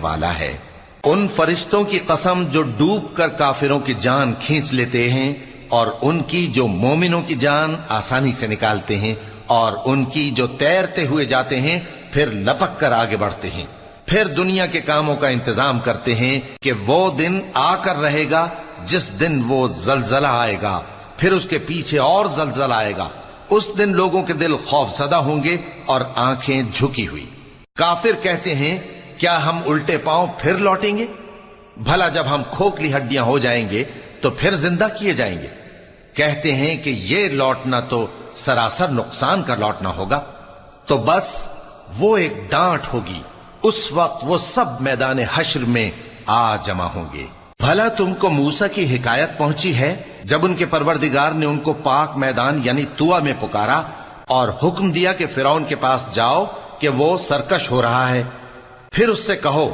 والا ہے۔ ان فرشتوں کی قسم جو ڈوب کر کافروں کی جان کھینچ لیتے ہیں، اور ان کی جو مومنوں کی جان آسانی سے نکالتے ہیں، اور ان کی جو تیرتے ہوئے جاتے ہیں پھر لپک کر آگے بڑھتے ہیں۔ پھر دنیا کے کاموں کا انتظام کرتے ہیں کہ وہ دن آ کر رہے گا جس دن وہ زلزلہ آئے گا، پھر اس کے پیچھے اور زلزلہ آئے گا۔ اس دن لوگوں کے دل خوف زدہ ہوں گے اور آنکھیں جھکی ہوئی۔ کافر کہتے ہیں کیا ہم الٹے پاؤں پھر لوٹیں گے؟ بھلا جب ہم کھوکھلی ہڈیاں ہو جائیں گے تو پھر زندہ کیے جائیں گے؟ کہتے ہیں کہ یہ لوٹنا تو سراسر نقصان کا لوٹنا ہوگا۔ تو بس وہ ایک ڈانٹ ہوگی، اس وقت وہ سب میدان حشر میں آ جمع ہوں گے۔ بھلا تم کو موسیٰ کی حکایت پہنچی ہے جب ان کے پروردگار نے ان کو پاک میدان یعنی طوٰ میں پکارا اور حکم دیا کہ فرعون کے پاس جاؤ کہ وہ سرکش ہو رہا ہے۔ پھر اس سے کہو